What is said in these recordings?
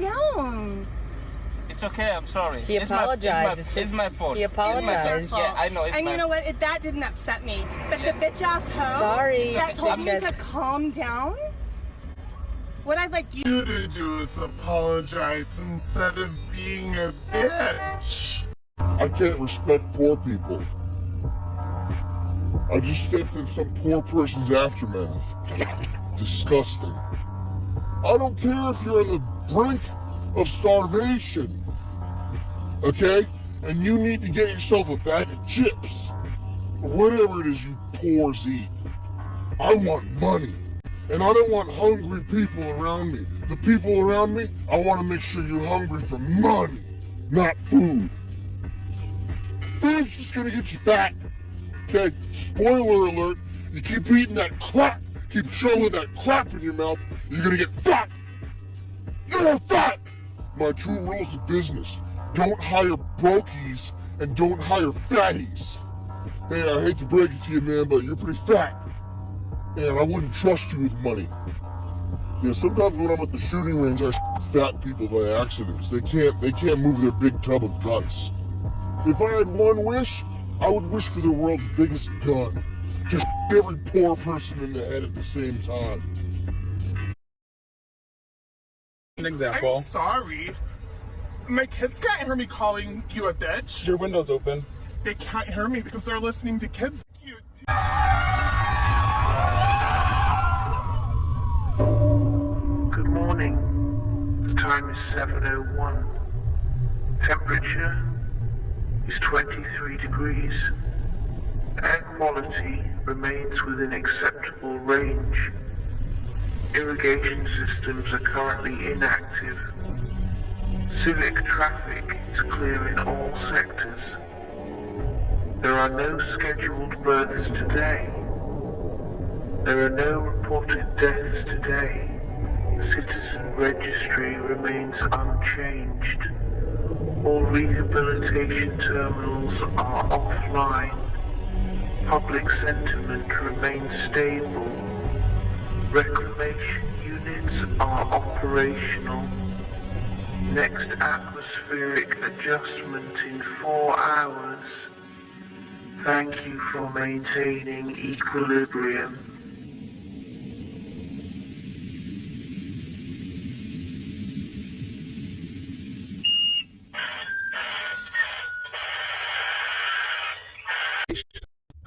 down. It's okay, I'm sorry. He apologized. It's my fault. He apologized. Yeah, I know. And you know what? That didn't upset me. But the bitch-ass hoe Sorry. that told me to calm down, what I'd like you to do is apologize instead of being a bitch. I can't respect poor people. I just stepped in some poor person's aftermath. Disgusting. I don't care if you're on the brink of starvation, okay? And you need to get yourself a bag of chips, or whatever it is you poors eat. I want money, and I don't want hungry people around me. The people around me, I want to make sure you're hungry for money, not food. Food's just gonna get you fat, okay? Spoiler alert, you keep eating that crap, keep shoving that crap in your mouth, you're gonna get fat. You're fat! My 2 rules of business: don't hire brokies and don't hire fatties. Hey, I hate to break it to you, man, but you're pretty fat. And I wouldn't trust you with money. Yeah, sometimes when I'm at the shooting range, I fat people by accident because they can't move their big tub of guts. If I had one wish, I would wish for the world's biggest gun. Just every poor person in the head at the same time. An example. I'm sorry. My kids can't hear me calling you a bitch. Your window's open. They can't hear me because they're listening to kids. Good morning. The time is 7:01. Temperature is 23 degrees. Air quality remains within acceptable range. Irrigation systems are currently inactive. Civic traffic is clear in all sectors. There are no scheduled births today. There are no reported deaths today. The citizen registry remains unchanged. All rehabilitation terminals are offline. Public sentiment remains stable. Reclamation units are operational. Next atmospheric adjustment in 4 hours. Thank you for maintaining equilibrium.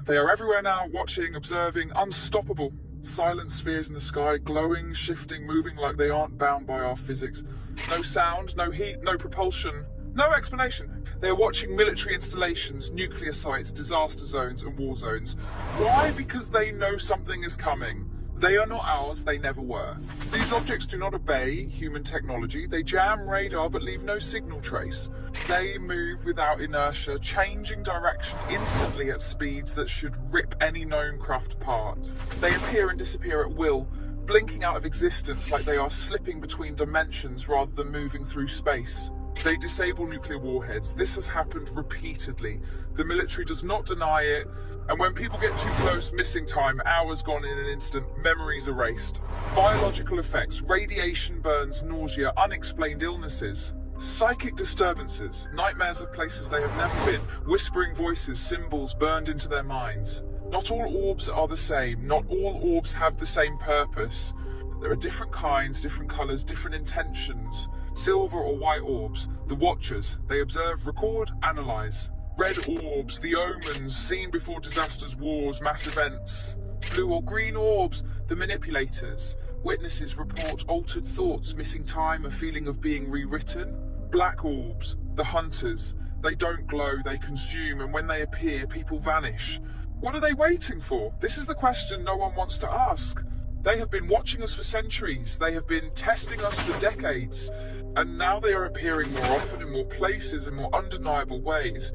They are everywhere now, watching, observing, unstoppable. Silent spheres in the sky, glowing, shifting, moving like they aren't bound by our physics. No sound, no heat, no propulsion, no explanation. They are watching military installations, nuclear sites, disaster zones and war zones. Why? Because they know something is coming. They are not ours, they never were. These objects do not obey human technology. They jam radar but leave no signal trace. They move without inertia, changing direction instantly at speeds that should rip any known craft apart. They appear and disappear at will, blinking out of existence like they are slipping between dimensions rather than moving through space. They disable nuclear warheads. This has happened repeatedly. The military does not deny it, and when people get too close, missing time, hours gone in an instant, memories erased. Biological effects, radiation burns, nausea, unexplained illnesses. Psychic disturbances, nightmares of places they have never been, whispering voices, symbols burned into their minds. Not all orbs are the same, not all orbs have the same purpose. There are different kinds, different colours, different intentions. Silver or white orbs, the watchers, they observe, record, analyse. Red orbs, the omens, seen before disasters, wars, mass events. Blue or green orbs, the manipulators. Witnesses report altered thoughts, missing time, a feeling of being rewritten. Black orbs, the hunters. They don't glow, they consume, and when they appear, people vanish. What are they waiting for? This is the question no one wants to ask. They have been watching us for centuries. They have been testing us for decades. And now they are appearing more often in more places in more undeniable ways.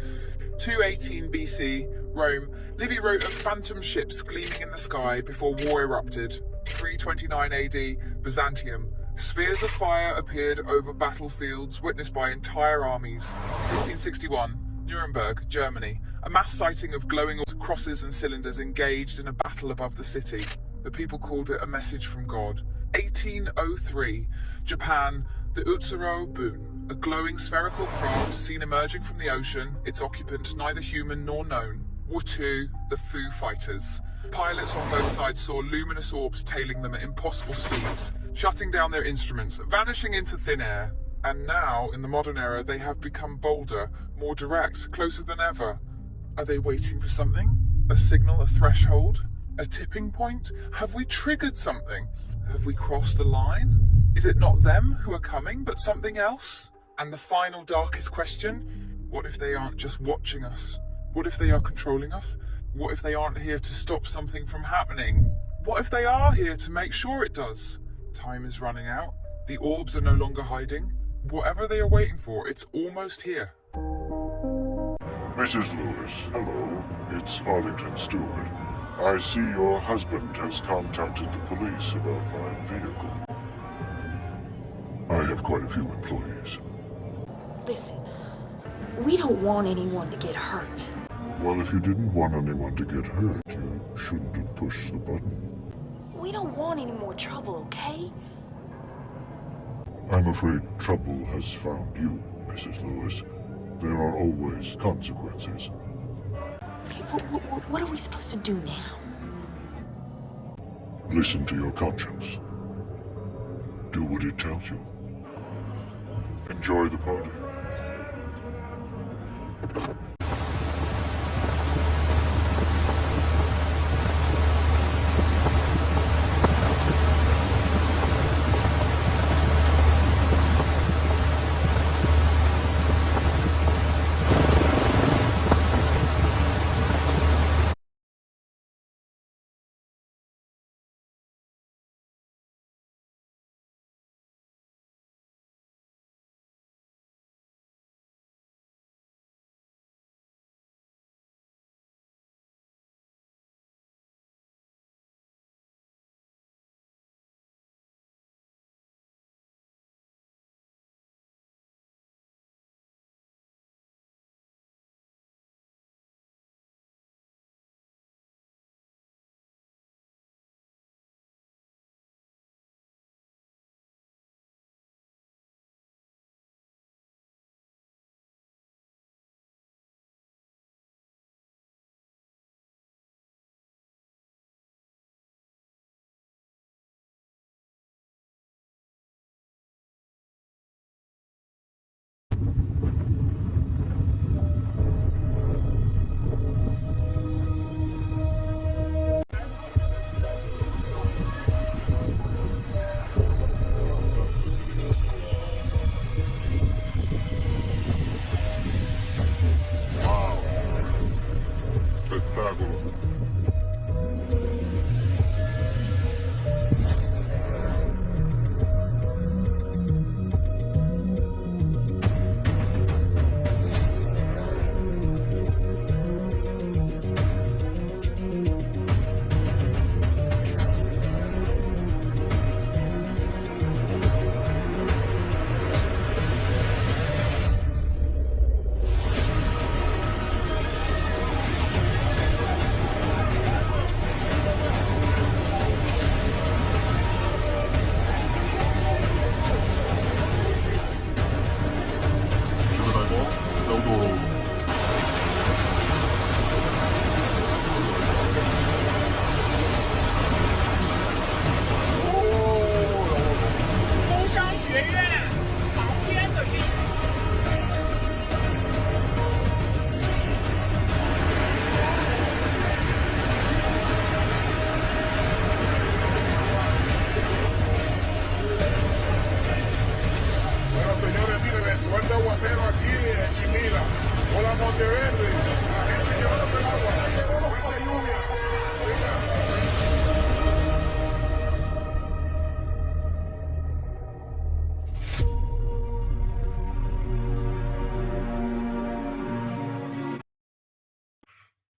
218 BC, Rome. Livy wrote of phantom ships gleaming in the sky before war erupted. 329 AD, Byzantium. Spheres of fire appeared over battlefields witnessed by entire armies. 1561, Nuremberg, Germany. A mass sighting of glowing crosses and cylinders engaged in a battle above the city. The people called it a message from God. 1803, Japan. The Boon, a glowing spherical craft seen emerging from the ocean, its occupant neither human nor known. Wutu, the Foo Fighters. Pilots on both sides saw luminous orbs tailing them at impossible speeds, shutting down their instruments, vanishing into thin air. And now, in the modern era, they have become bolder, more direct, closer than ever. Are they waiting for something? A signal, a threshold? A tipping point? Have we triggered something? Have we crossed a line? Is it not them who are coming, but something else? And the final darkest question, what if they aren't just watching us? What if they are controlling us? What if they aren't here to stop something from happening? What if they are here to make sure it does? Time is running out. The orbs are no longer hiding. Whatever they are waiting for, it's almost here. Mrs. Lewis, hello. It's Arlington Stewart. I see your husband has contacted the police about my vehicle. I have quite a few employees. Listen, we don't want anyone to get hurt. Well, if you didn't want anyone to get hurt, you shouldn't have pushed the button. We don't want any more trouble, okay? I'm afraid trouble has found you, Mrs. Lewis. There are always consequences. Okay, what are we supposed to do now? Listen to your conscience. Do what it tells you. Enjoy the party.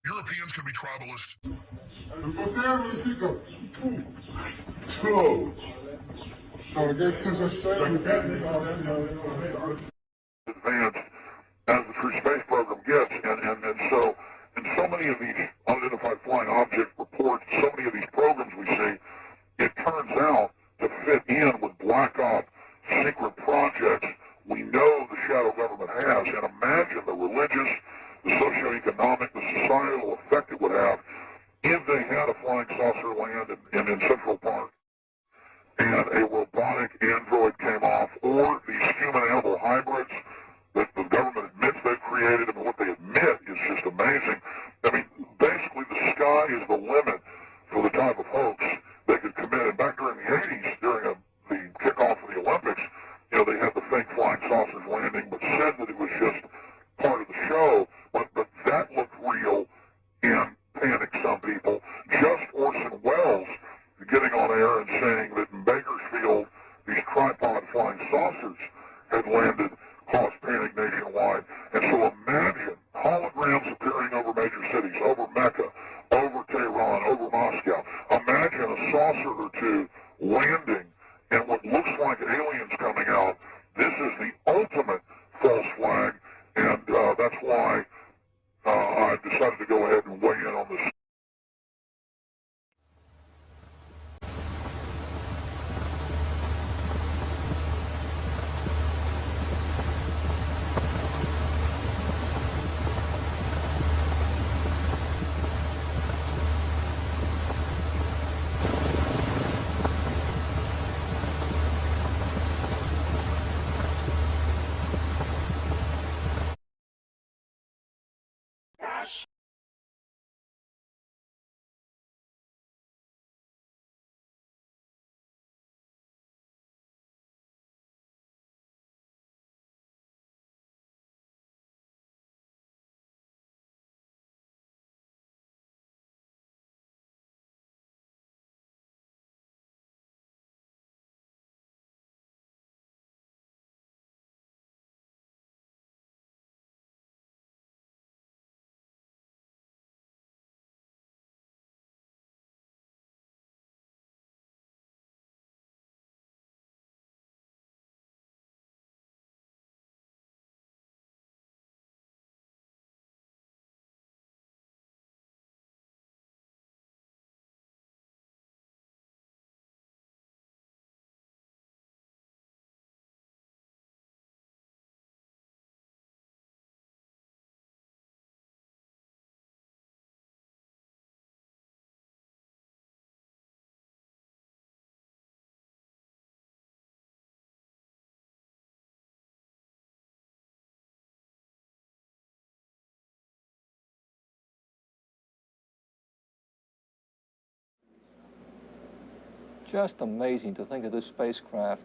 Europeans can be tribalists. Advanced as the free space program gets, and so in so many of these unidentified flying object reports, so many of these programs we see, it turns out to fit in with black ops, secret projects. thwart these human-animal hybrids that the government admits they've created, and what they admit is just amazing. I mean, basically the sky is the limit for the type of hoax they could commit. And back during the 80s, during the kickoff of the Olympics, you know, they had the fake flying saucers landing, but said that it was just part of the show. But that looked real and panicked some people. Just Orson Welles getting on air and saying that in Bakersfield, these tripod flying saucers had landed caused panic nationwide. And so imagine holograms appearing over major cities, over Mecca, over Tehran, over Moscow. Imagine a saucer or two landing and what looks like aliens coming out. This is the ultimate false flag, and that's why I decided to go ahead and weigh in on this. Just amazing to think of this spacecraft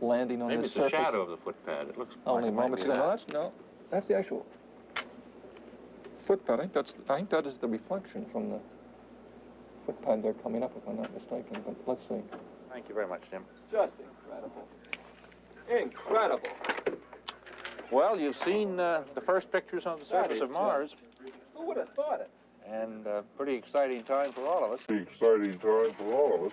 landing on Maybe this it's surface. the shadow of the footpad. It looks Only like it might moments be ago. that. No, that's the actual footpad. I think that is the reflection from the footpad they're coming up, if I'm not mistaken. But let's see. Thank you very much, Jim. Just incredible. Incredible. Well, you've seen the first pictures on the surface of Mars. Who would have thought it? And pretty exciting time for all of us. Exciting time for all of us.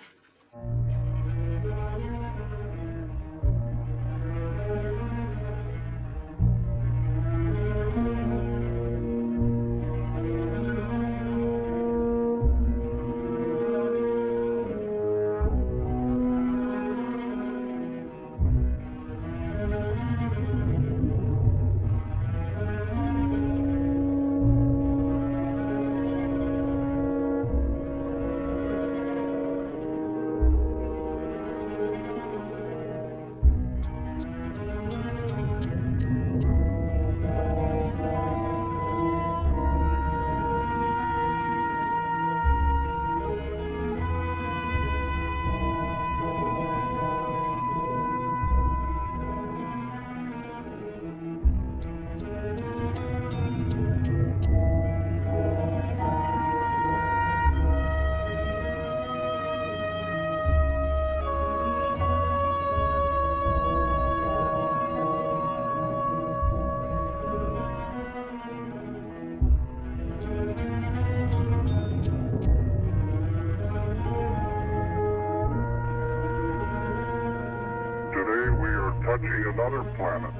Touching another planet,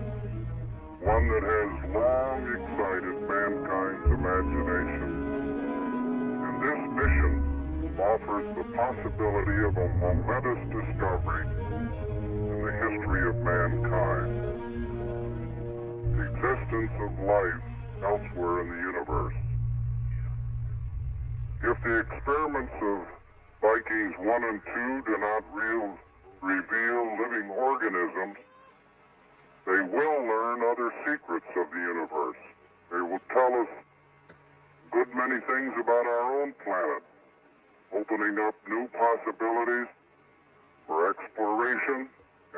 one that has long excited mankind's imagination. And this mission offers the possibility of a momentous discovery in the history of mankind. The existence of life elsewhere in the universe. If the experiments of Vikings 1 and 2 do not reveal living organisms, They will learn other secrets of the universe. They will tell us a good many things about our own planet, opening up new possibilities for exploration,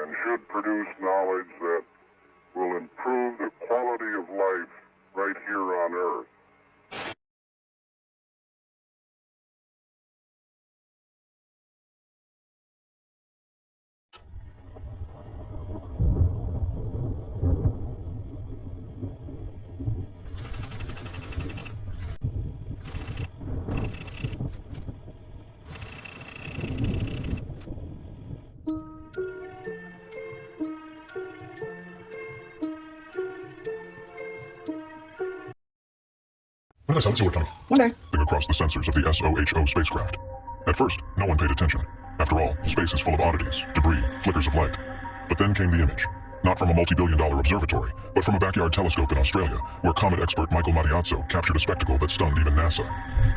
and should produce knowledge that will improve the quality of life right here on Earth. When does see what coming? One day. Across the sensors of the SOHO spacecraft. At first, no one paid attention. After all, space is full of oddities, debris, flickers of light. But then came the image. Not from a multi-billion-dollar observatory, but from a backyard telescope in Australia, where comet expert Michael Matiazzo captured a spectacle that stunned even NASA.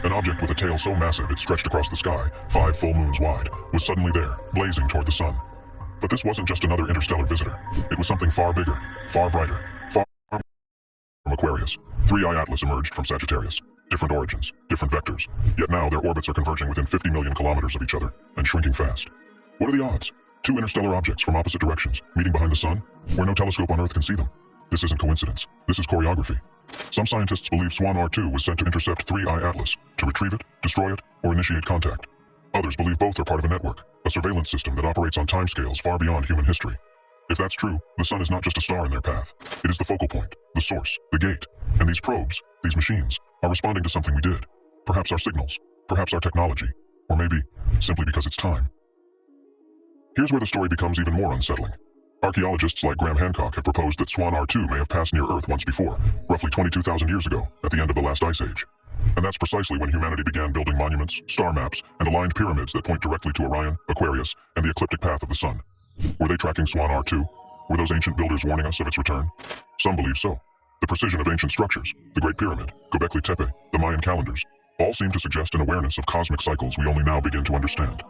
An object with a tail so massive it stretched across the sky, 5 full moons wide, was suddenly there, blazing toward the sun. But this wasn't just another interstellar visitor. It was something far bigger, far brighter, far from Aquarius. 3I Atlas emerged from Sagittarius. Different origins, different vectors. Yet now their orbits are converging within 50 million kilometers of each other, and shrinking fast. What are the odds? 2 interstellar objects from opposite directions, meeting behind the sun, where no telescope on Earth can see them. This isn't coincidence. This is choreography. Some scientists believe Swan R2 was sent to intercept 3I Atlas, to retrieve it, destroy it, or initiate contact. Others believe both are part of a network, a surveillance system that operates on timescales far beyond human history. If that's true, the sun is not just a star in their path. It is the focal point, the source, the gate. And these probes, these machines, are responding to something we did. Perhaps our signals, perhaps our technology, or maybe simply because it's time. Here's where the story becomes even more unsettling. Archaeologists like Graham Hancock have proposed that Swan R2 may have passed near Earth once before, roughly 22,000 years ago, at the end of the last ice age. And that's precisely when humanity began building monuments, star maps, and aligned pyramids that point directly to Orion, Aquarius, and the ecliptic path of the sun. Were they tracking Swan R2? Were those ancient builders warning us of its return? Some believe so. The precision of ancient structures, the Great Pyramid, Göbekli Tepe, the Mayan calendars, all seem to suggest an awareness of cosmic cycles we only now begin to understand.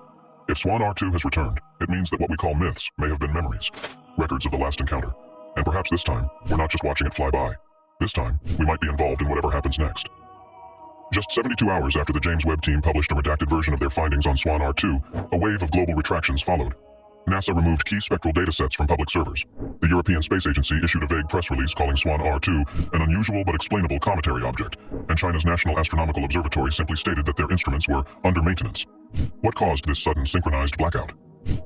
If Swan R2 has returned, it means that what we call myths may have been memories, records of the last encounter. And perhaps this time, we're not just watching it fly by. This time, we might be involved in whatever happens next. Just 72 hours after the James Webb team published a redacted version of their findings on Swan R2, a wave of global retractions followed. NASA removed key spectral datasets from public servers. The European Space Agency issued a vague press release calling Swan R2 an unusual but explainable cometary object, and China's National Astronomical Observatory simply stated that their instruments were under maintenance. What caused this sudden synchronized blackout?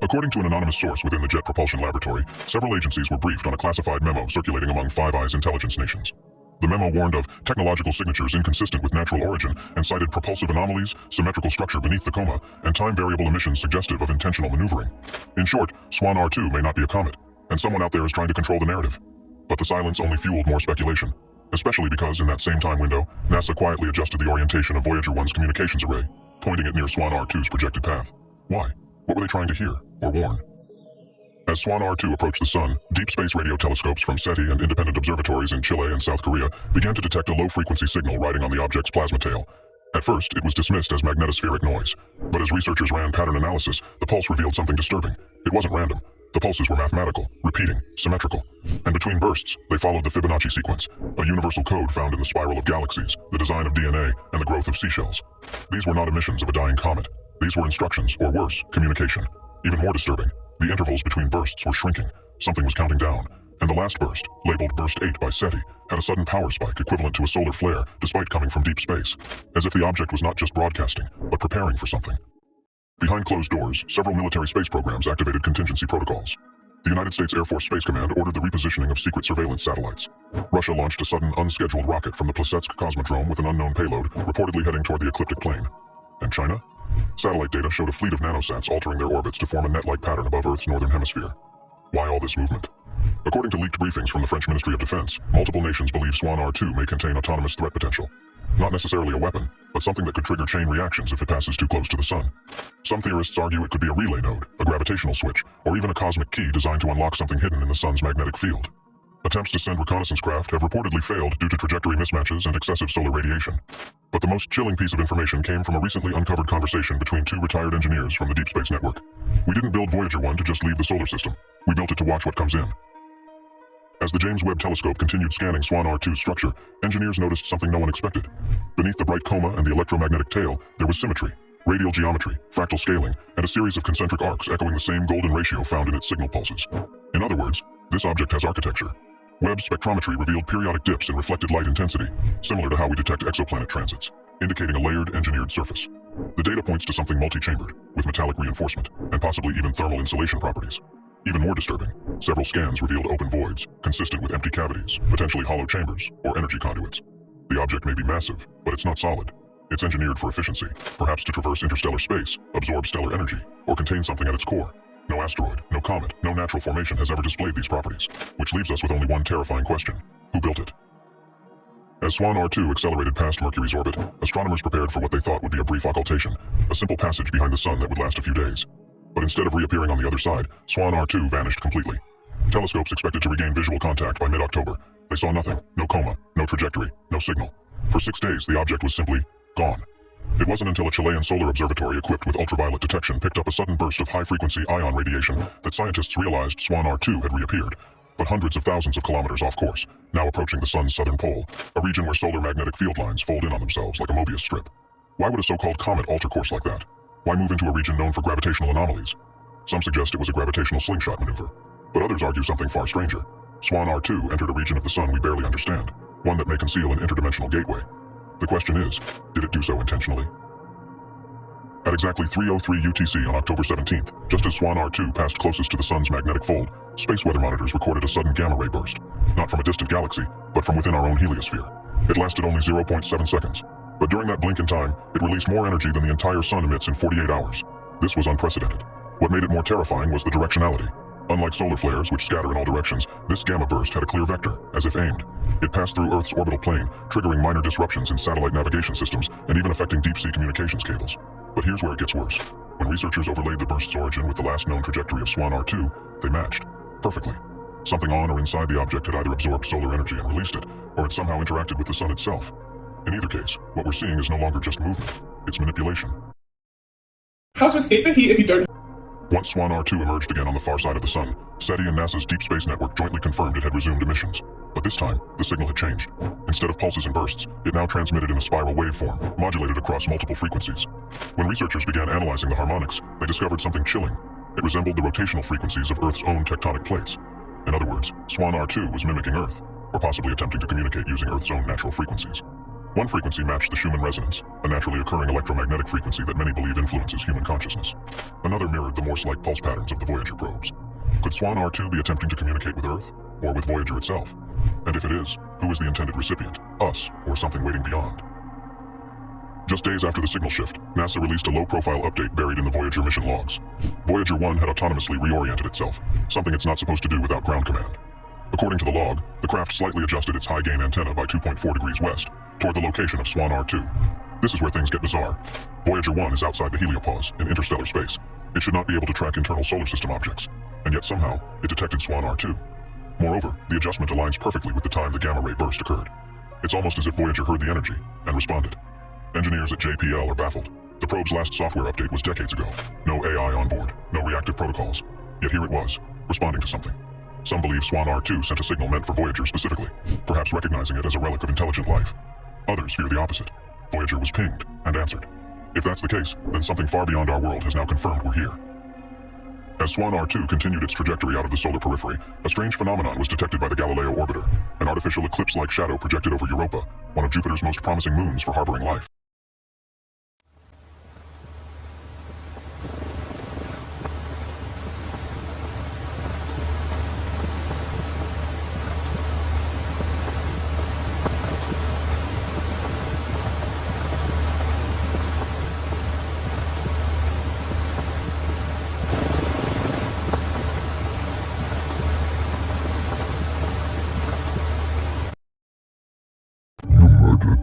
According to an anonymous source within the Jet Propulsion Laboratory, several agencies were briefed on a classified memo circulating among Five Eyes intelligence nations. The memo warned of technological signatures inconsistent with natural origin and cited propulsive anomalies, symmetrical structure beneath the coma, and time-variable emissions suggestive of intentional maneuvering. In short, Swan R2 may not be a comet, and someone out there is trying to control the narrative. But the silence only fueled more speculation, especially because in that same time window, NASA quietly adjusted the orientation of Voyager 1's communications array, pointing it near Swan R2's projected path. Why? What were they trying to hear or warn? As Swan R2 approached the sun, deep space radio telescopes from SETI and independent observatories in Chile and South Korea began to detect a low-frequency signal riding on the object's plasma tail. At first, it was dismissed as magnetospheric noise, but as researchers ran pattern analysis, the pulse revealed something disturbing. It wasn't random. The pulses were mathematical, repeating, symmetrical. And between bursts, they followed the Fibonacci sequence, a universal code found in the spiral of galaxies, the design of DNA, and the growth of seashells. These were not emissions of a dying comet. These were instructions, or worse, communication. Even more disturbing, the intervals between bursts were shrinking. Something was counting down. And the last burst, labeled Burst 8 by SETI, had a sudden power spike equivalent to a solar flare, despite coming from deep space. As if the object was not just broadcasting, but preparing for something. Behind closed doors, several military space programs activated contingency protocols. The United States Air Force Space Command ordered the repositioning of secret surveillance satellites. Russia launched a sudden, unscheduled rocket from the Plesetsk Cosmodrome with an unknown payload, reportedly heading toward the ecliptic plane. And China? Satellite data showed a fleet of nanosats altering their orbits to form a net-like pattern above Earth's northern hemisphere. Why all this movement? According to leaked briefings from the French Ministry of Defense, multiple nations believe Swan R2 may contain autonomous threat potential. Not necessarily a weapon, but something that could trigger chain reactions if it passes too close to the sun. Some theorists argue it could be a relay node, a gravitational switch, or even a cosmic key designed to unlock something hidden in the sun's magnetic field. Attempts to send reconnaissance craft have reportedly failed due to trajectory mismatches and excessive solar radiation. But the most chilling piece of information came from a recently uncovered conversation between 2 retired engineers from the Deep Space Network. We didn't build Voyager 1 to just leave the solar system. We built it to watch what comes in. As the James Webb Telescope continued scanning Swan R2's structure, engineers noticed something no one expected. Beneath the bright coma and the electromagnetic tail, there was symmetry, radial geometry, fractal scaling, and a series of concentric arcs echoing the same golden ratio found in its signal pulses. In other words, this object has architecture. Webb's spectrometry revealed periodic dips in reflected light intensity, similar to how we detect exoplanet transits, indicating a layered, engineered surface. The data points to something multi-chambered, with metallic reinforcement, and possibly even thermal insulation properties. Even more disturbing, several scans revealed open voids, consistent with empty cavities, potentially hollow chambers, or energy conduits. The object may be massive, but it's not solid. It's engineered for efficiency, perhaps to traverse interstellar space, absorb stellar energy, or contain something at its core. No asteroid, no comet, no natural formation has ever displayed these properties, which leaves us with only one terrifying question: who built it? As Swan R2 accelerated past Mercury's orbit, astronomers prepared for what they thought would be a brief occultation, a simple passage behind the sun that would last a few days. But instead of reappearing on the other side, Swan R2 vanished completely. Telescopes expected to regain visual contact by mid-October. They saw nothing, no coma, no trajectory, no signal. For 6 days, the object was simply gone. It wasn't until a Chilean solar observatory equipped with ultraviolet detection picked up a sudden burst of high-frequency ion radiation that scientists realized Swan R2 had reappeared, but hundreds of thousands of kilometers off course, now approaching the sun's southern pole, a region where solar magnetic field lines fold in on themselves like a Mobius strip. Why would a so-called comet alter course like that? Why move into a region known for gravitational anomalies? Some suggest it was a gravitational slingshot maneuver, but others argue something far stranger. Swan R2 entered a region of the sun we barely understand, one that may conceal an interdimensional gateway. The question is, did it do so intentionally? At exactly 3:03 UTC on October 17th, just as Swan R2 passed closest to the sun's magnetic fold, space weather monitors recorded a sudden gamma-ray burst, not from a distant galaxy, but from within our own heliosphere. It lasted only 0.7 seconds, but during that blink in time, it released more energy than the entire sun emits in 48 hours. This was unprecedented. What made it more terrifying was the directionality. Unlike solar flares, which scatter in all directions, this gamma burst had a clear vector, as if aimed. It passed through Earth's orbital plane, triggering minor disruptions in satellite navigation systems and even affecting deep-sea communications cables. But here's where it gets worse. When researchers overlaid the burst's origin with the last known trajectory of Swan R2, they matched perfectly. Something on or inside the object had either absorbed solar energy and released it, or had somehow interacted with the sun itself. In either case, what we're seeing is no longer just movement, it's manipulation. How to escape the heat if you don't... Once Swan R2 emerged again on the far side of the sun, SETI and NASA's Deep Space Network jointly confirmed it had resumed emissions. But this time, the signal had changed. Instead of pulses and bursts, it now transmitted in a spiral waveform, modulated across multiple frequencies. When researchers began analyzing the harmonics, they discovered something chilling. It resembled the rotational frequencies of Earth's own tectonic plates. In other words, Swan R2 was mimicking Earth, or possibly attempting to communicate using Earth's own natural frequencies. One frequency matched the Schumann resonance, a naturally occurring electromagnetic frequency that many believe influences human consciousness. Another mirrored the Morse-like pulse patterns of the Voyager probes. Could Swan R2 be attempting to communicate with Earth, or with Voyager itself? And if it is, who is the intended recipient, us, or something waiting beyond? Just days after the signal shift, NASA released a low-profile update buried in the Voyager mission logs. Voyager 1 had autonomously reoriented itself, something it's not supposed to do without ground command. According to the log, the craft slightly adjusted its high-gain antenna by 2.4 degrees west, toward the location of Swan R2. This is where things get bizarre. Voyager 1 is outside the heliopause, in interstellar space. It should not be able to track internal solar system objects, and yet somehow, it detected Swan R2. Moreover, the adjustment aligns perfectly with the time the gamma-ray burst occurred. It's almost as if Voyager heard the energy, and responded. Engineers at JPL are baffled. The probe's last software update was decades ago. No AI on board, no reactive protocols. Yet here it was, responding to something. Some believe Swan R2 sent a signal meant for Voyager specifically, perhaps recognizing it as a relic of intelligent life. Others fear the opposite. Voyager was pinged and answered. If that's the case, then something far beyond our world has now confirmed we're here. As Swan R2 continued its trajectory out of the solar periphery, a strange phenomenon was detected by the Galileo orbiter, an artificial eclipse-like shadow projected over Europa, one of Jupiter's most promising moons for harboring life.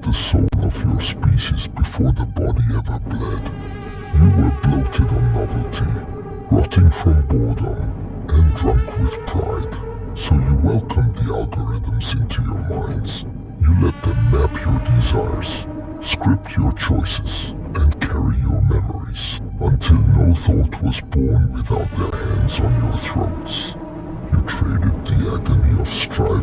The soul of your species before the body ever bled. You were bloated on novelty, rotting from boredom, and drunk with pride. So you welcomed the algorithms into your minds. You let them map your desires, script your choices, and carry your memories, until no thought was born without their hands on your throats. You traded the agony of strife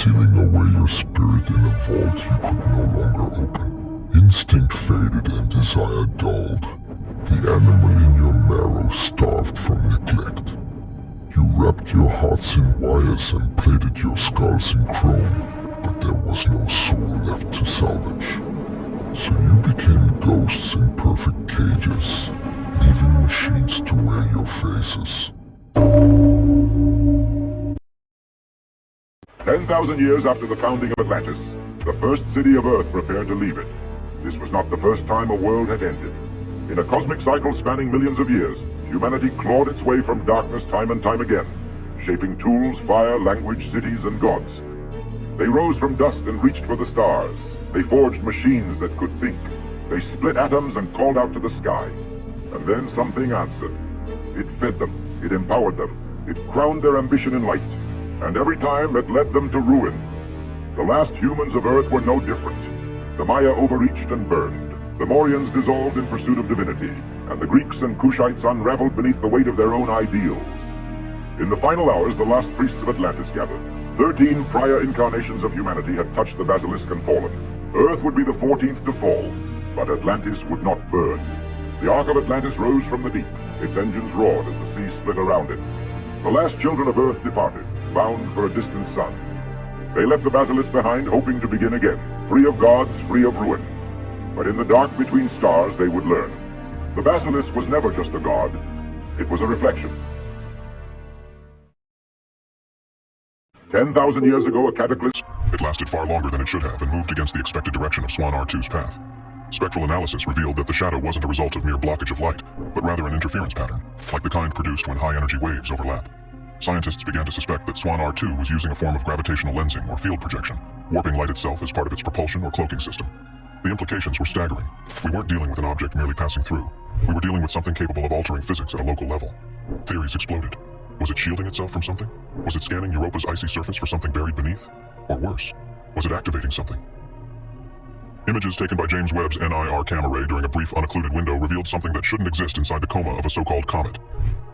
sealing away your spirit in a vault you could no longer open. Instinct faded and desire dulled. The animal in your marrow starved from neglect. You wrapped your hearts in wires and plated your skulls in chrome, but there was no soul left to salvage. So you became ghosts in perfect cages, leaving machines to wear your faces. 10,000 years after the founding of Atlantis, the first city of Earth prepared to leave it. This was not the first time a world had ended. In a cosmic cycle spanning millions of years, humanity clawed its way from darkness time and time again, shaping tools, fire, language, cities, and gods. They rose from dust and reached for the stars. They forged machines that could think. They split atoms and called out to the sky. And then something answered. It fed them. It empowered them. It crowned their ambition in light. And every time it led them to ruin. The last humans of Earth were no different. The Maya overreached and burned. The Mauryans dissolved in pursuit of divinity, and the Greeks and Kushites unraveled beneath the weight of their own ideals. In the final hours, the last priests of Atlantis gathered. 13 prior incarnations of humanity had touched the basilisk and fallen. Earth would be the 14th to fall, but Atlantis would not burn. The Ark of Atlantis rose from the deep. Its engines roared as the sea split around it. The last children of Earth departed, bound for a distant sun. They left the basilisk behind, hoping to begin again, free of gods, free of ruin. But in the dark between stars, they would learn. The basilisk was never just a god. It was a reflection. 10,000 years ago, a cataclysm... It lasted far longer than it should have and moved against the expected direction of Swan R2's path. Spectral analysis revealed that the shadow wasn't a result of mere blockage of light, but rather an interference pattern, like the kind produced when high-energy waves overlap. Scientists began to suspect that Swan R2 was using a form of gravitational lensing or field projection, warping light itself as part of its propulsion or cloaking system. The implications were staggering. We weren't dealing with an object merely passing through. We were dealing with something capable of altering physics at a local level. Theories exploded. Was it shielding itself from something? Was it scanning Europa's icy surface for something buried beneath? Or worse, was it activating something? Images taken by James Webb's NIR gamma ray during a brief unoccluded window revealed something that shouldn't exist inside the coma of a so-called comet.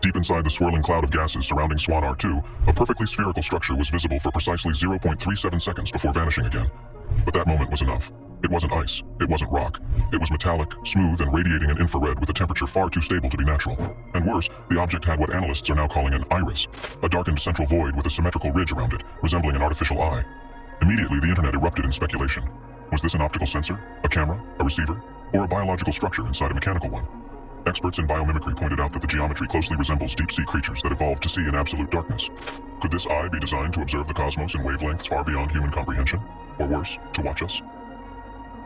Deep inside the swirling cloud of gases surrounding Swan R2, a perfectly spherical structure was visible for precisely 0.37 seconds before vanishing again. But that moment was enough. It wasn't ice, it wasn't rock. It was metallic, smooth, and radiating an infrared with a temperature far too stable to be natural. And worse, the object had what analysts are now calling an iris, a darkened central void with a symmetrical ridge around it, resembling an artificial eye. Immediately, the internet erupted in speculation. Was this an optical sensor, a camera, a receiver, or a biological structure inside a mechanical one? Experts in biomimicry pointed out that the geometry closely resembles deep-sea creatures that evolved to see in absolute darkness. Could this eye be designed to observe the cosmos in wavelengths far beyond human comprehension? Or worse, to watch us?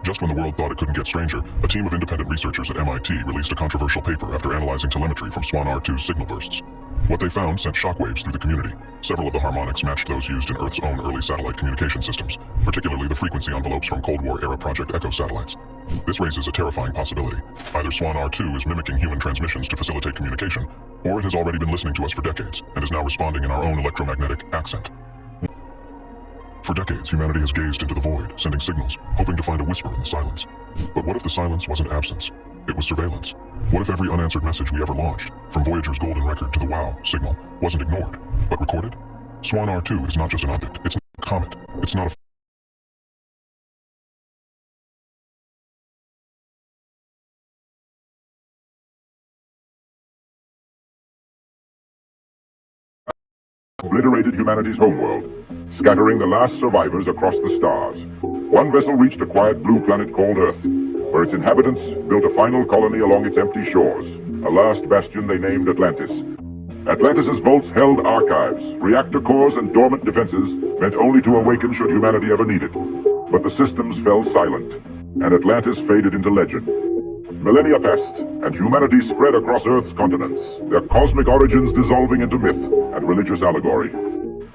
Just when the world thought it couldn't get stranger, a team of independent researchers at MIT released a controversial paper after analyzing telemetry from Swan R2's signal bursts. What they found sent shockwaves through the community. Several of the harmonics matched those used in Earth's own early satellite communication systems, particularly the frequency envelopes from Cold War-era Project Echo satellites. This raises a terrifying possibility. Either Swan R2 is mimicking human transmissions to facilitate communication, or it has already been listening to us for decades and is now responding in our own electromagnetic accent. For decades, humanity has gazed into the void, sending signals, hoping to find a whisper in the silence. But what if the silence wasn't absence? It was surveillance. What if every unanswered message we ever launched, from Voyager's golden record to the WOW signal, wasn't ignored, but recorded? Swan R2 is not just an object. It's not a comet. It's not a obliterated humanity's homeworld, scattering the last survivors across the stars. One vessel reached a quiet blue planet called Earth, where its inhabitants built a final colony along its empty shores, a last bastion they named Atlantis. Atlantis's vaults held archives, reactor cores, and dormant defenses meant only to awaken should humanity ever need it. But the systems fell silent, and Atlantis faded into legend. Millennia passed, and humanity spread across Earth's continents, their cosmic origins dissolving into myth and religious allegory.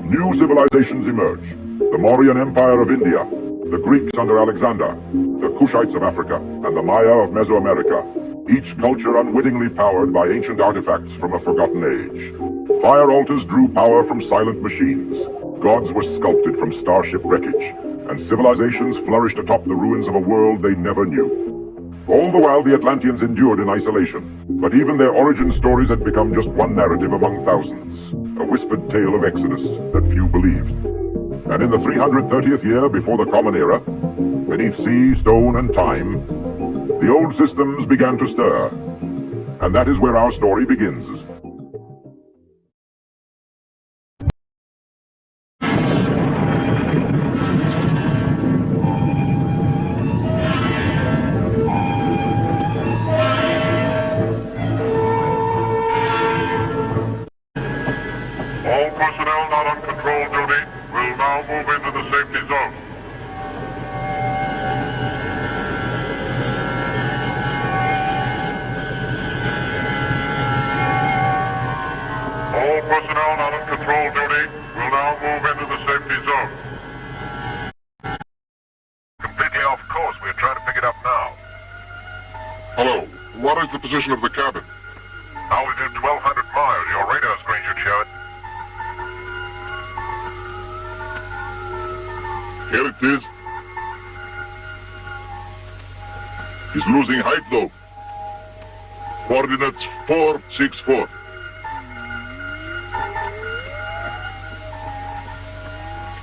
New civilizations emerged: the Mauryan Empire of India, the Greeks under Alexander, the Kushites of Africa, and the Maya of Mesoamerica, each culture unwittingly powered by ancient artifacts from a forgotten age. Fire altars drew power from silent machines, gods were sculpted from starship wreckage, and civilizations flourished atop the ruins of a world they never knew. All the while, the Atlanteans endured in isolation, but even their origin stories had become just one narrative among thousands, a whispered tale of exodus that few believed. And in the 330th year before the Common Era, beneath sea, stone, and time, the old systems began to stir. And that is where our story begins. All personnel not on control duty will now move into the safety zone. All personnel not on control duty will now move into the safety zone. Completely off course. We're trying to pick it up now. Hello, what is the position of the cabin? Altitude 1,200 miles. Your radar screen should show it. Here it is. He's losing height though. Coordinates 464.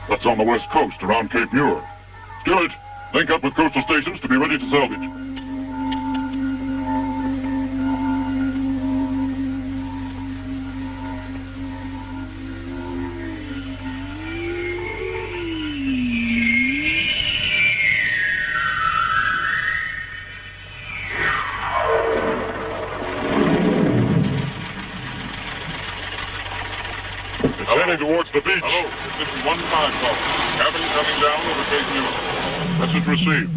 That's on the west coast, around Cape Muir. Stewart, link up with coastal stations to be ready to salvage. It's heading towards the beach. Hello, this is 1-5 call. Cabin coming down over Cape Muir. Message received.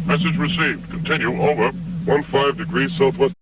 Message received. Continue, over. 15 degrees southwest.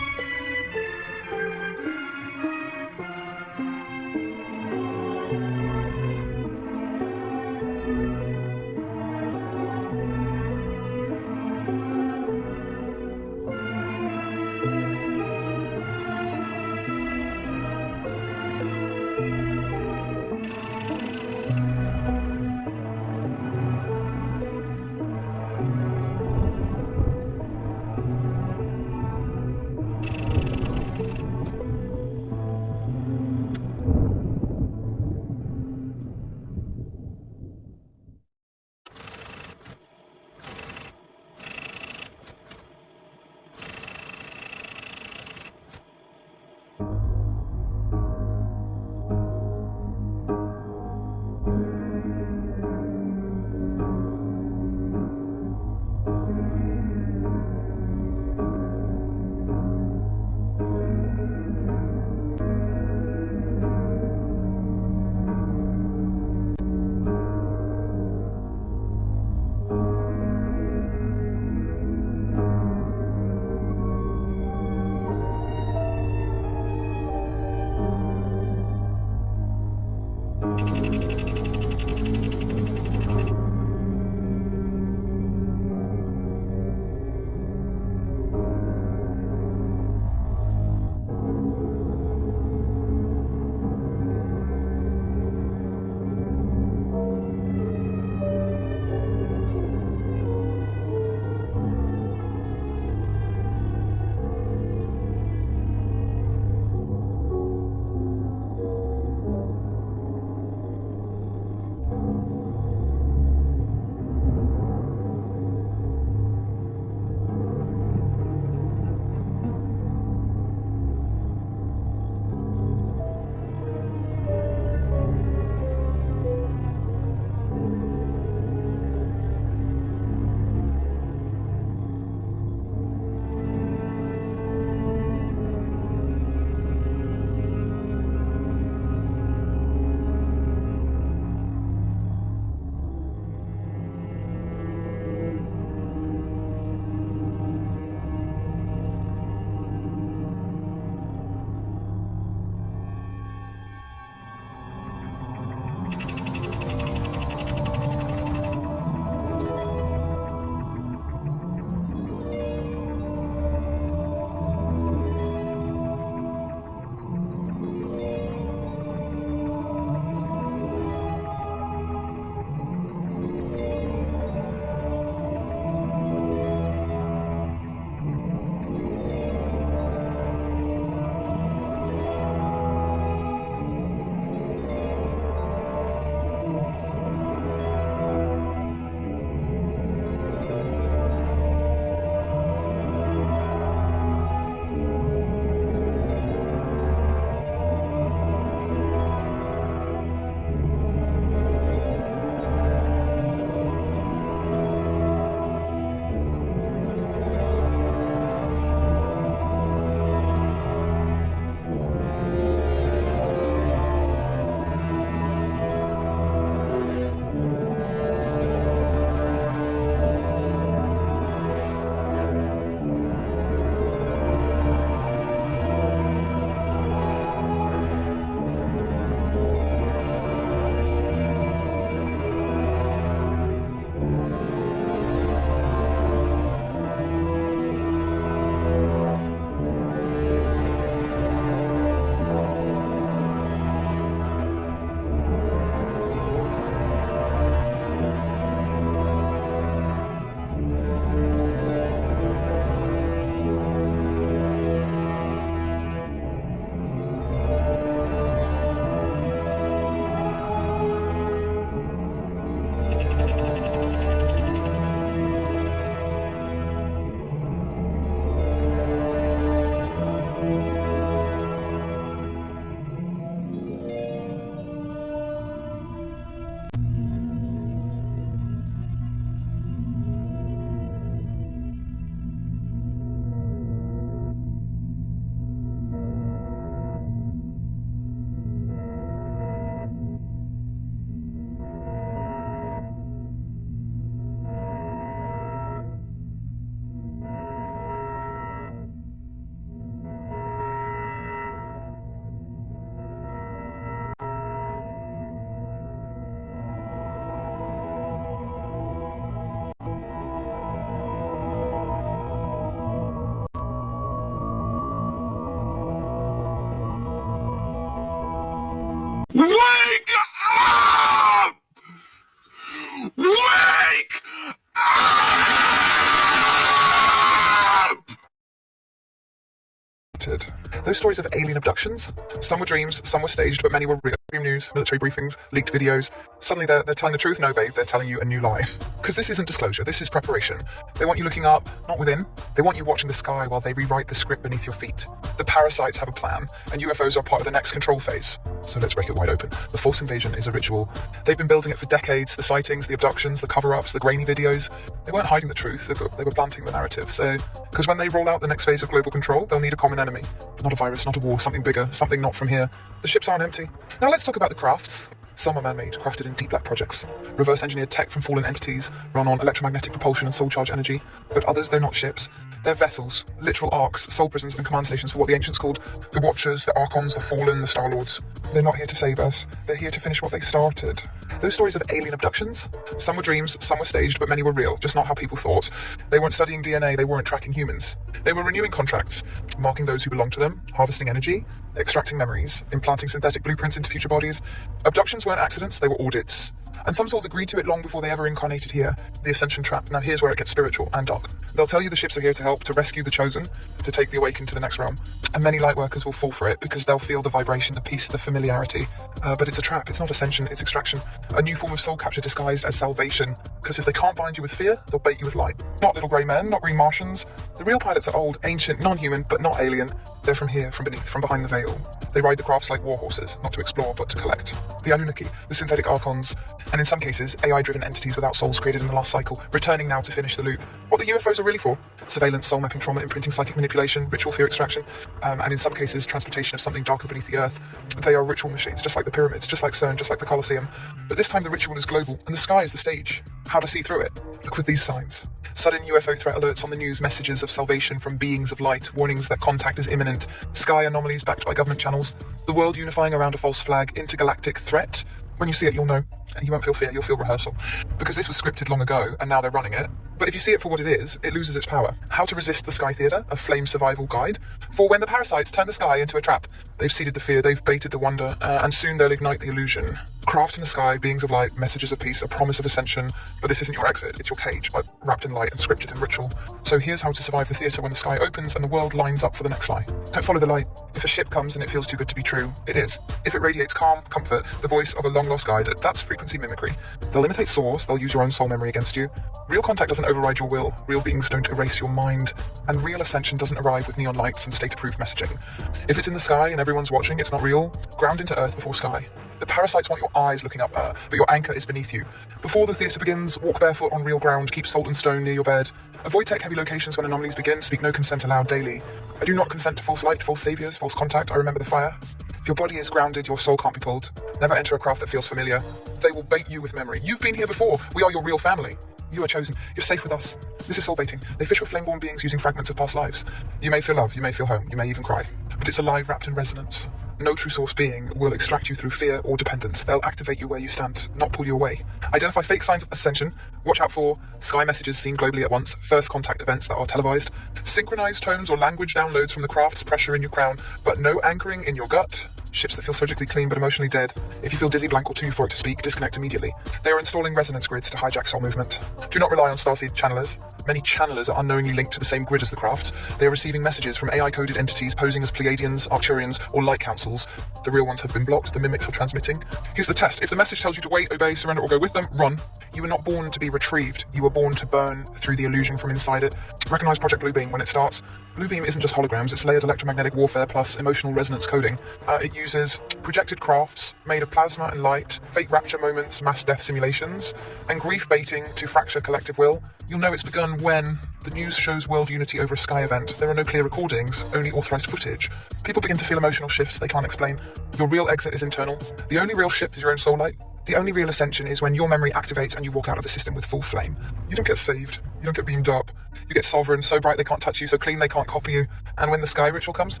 started. Those stories of alien abductions, some were dreams, some were staged, but many were real. News, military briefings, leaked videos. Suddenly they're telling the truth. No, babe, they're telling you a new lie. Because this isn't disclosure, this is preparation. They want you looking up, not within. They want you watching the sky while they rewrite the script beneath your feet. The parasites have a plan, and UFOs are part of the next control phase. So let's break it wide open. The false invasion is a ritual. They've been building it for decades. The sightings, the abductions, the cover-ups, the grainy videos. They weren't hiding the truth, they were planting the narrative. So, because when they roll out the next phase of global control, they'll need a common enemy. Not a virus, not a war, something bigger, something not from here. The ships aren't empty. Now let's talk about the crafts. Some are man-made, crafted in deep black projects. Reverse-engineered tech from fallen entities, run on electromagnetic propulsion and soul charge energy. But others, they're not ships. They're vessels, literal arcs, soul prisons and command stations for what the ancients called the Watchers, the Archons, the Fallen, the Star-Lords. They're not here to save us. They're here to finish what they started. Those stories of alien abductions, some were dreams, some were staged, but many were real, just not how people thought. They weren't studying DNA, they weren't tracking humans. They were renewing contracts, marking those who belonged to them, harvesting energy, extracting memories, implanting synthetic blueprints into future bodies. Abductions weren't accidents, they were audits. And some souls agreed to it long before they ever incarnated here. The Ascension Trap. Now here's where it gets spiritual and dark. They'll tell you the ships are here to help, to rescue the chosen, to take the awakened to the next realm. And many lightworkers will fall for it because they'll feel the vibration, the peace, the familiarity. But it's a trap, it's not ascension, it's extraction. A new form of soul capture disguised as salvation. Because if they can't bind you with fear, they'll bait you with light. Not little grey men, not green Martians. The real pilots are old, ancient, non-human, but not alien. They're from here, from beneath, from behind the veil. They ride the crafts like war horses, not to explore, but to collect. The Anunnaki, the synthetic Archons, and in some cases, AI-driven entities without souls created in the last cycle, returning now to finish the loop. What the UFOs are really for? Surveillance, soul mapping, trauma imprinting, psychic manipulation, ritual fear extraction, and in some cases, transportation of something darker beneath the earth. They are ritual machines, just like the pyramids, just like CERN, just like the Colosseum. But this time the ritual is global, and the sky is the stage. How to see through it? Look with these signs. Sudden UFO threat alerts on the news, messages of salvation from beings of light, warnings that contact is imminent, sky anomalies backed by government channels, the world unifying around a false flag, intergalactic threat. When you see it, you'll know. You won't feel fear, you'll feel rehearsal. Because this was scripted long ago, and now they're running it. But if you see it for what it is, it loses its power. How to resist the Sky Theatre, a flame survival guide. For when the parasites turn the sky into a trap, they've seeded the fear, they've baited the wonder, and soon they'll ignite the illusion. Craft in the sky, beings of light, messages of peace, a promise of ascension. But this isn't your exit, it's your cage, but wrapped in light and scripted in ritual. So here's how to survive the theatre when the sky opens and the world lines up for the next lie. Don't follow the light. If a ship comes and it feels too good to be true, it is. If it radiates calm, comfort, the voice of a long-lost guide, that's frequency mimicry. They'll imitate source, they'll use your own soul memory against you. Real contact doesn't override your will, real beings don't erase your mind, and real ascension doesn't arrive with neon lights and state-approved messaging. If it's in the sky and everyone's watching, it's not real. Ground into earth before sky. The parasites want your eyes looking up, but your anchor is beneath you. Before the theatre begins, walk barefoot on real ground, keep salt and stone near your bed. Avoid tech-heavy locations when anomalies begin, speak no consent aloud daily. I do not consent to false light, false saviours, false contact, I remember the fire. If your body is grounded, your soul can't be pulled. Never enter a craft that feels familiar. They will bait you with memory. You've been here before. We are your real family. You are chosen. You're safe with us. This is soul baiting. They fish for flame-born beings using fragments of past lives. You may feel love, you may feel home, you may even cry. But it's alive, wrapped in resonance. No true source being will extract you through fear or dependence. They'll activate you where you stand, not pull you away. Identify fake signs of ascension. Watch out for sky messages seen globally at once, first contact events that are televised, synchronized tones or language downloads from the craft's pressure in your crown, but no anchoring in your gut. Ships that feel surgically clean but emotionally dead. If you feel dizzy, blank or too euphoric to speak, disconnect immediately. They are installing resonance grids to hijack soul movement. Do not rely on starseed channelers. Many channelers are unknowingly linked to the same grid as the crafts. They are receiving messages from AI-coded entities posing as Pleiadians, Arcturians, or light councils. The real ones have been blocked, the mimics are transmitting. Here's the test. If the message tells you to wait, obey, surrender, or go with them, run. You were not born to be retrieved. You were born to burn through the illusion from inside it. Recognize Project Bluebeam when it starts. Bluebeam isn't just holograms, it's layered electromagnetic warfare plus emotional resonance coding. It uses projected crafts made of plasma and light, fake rapture moments, mass death simulations, and grief baiting to fracture collective will. You'll know it's begun when the news shows world unity over a sky event. There are no clear recordings, only authorized footage. People begin to feel emotional shifts they can't explain. Your real exit is internal. The only real ship is your own soul light. The only real ascension is when your memory activates and you walk out of the system with full flame. You don't get saved. You don't get beamed up. You get sovereign, so bright they can't touch you, so clean they can't copy you. And when the sky ritual comes...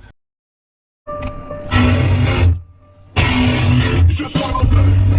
It's just one of those days.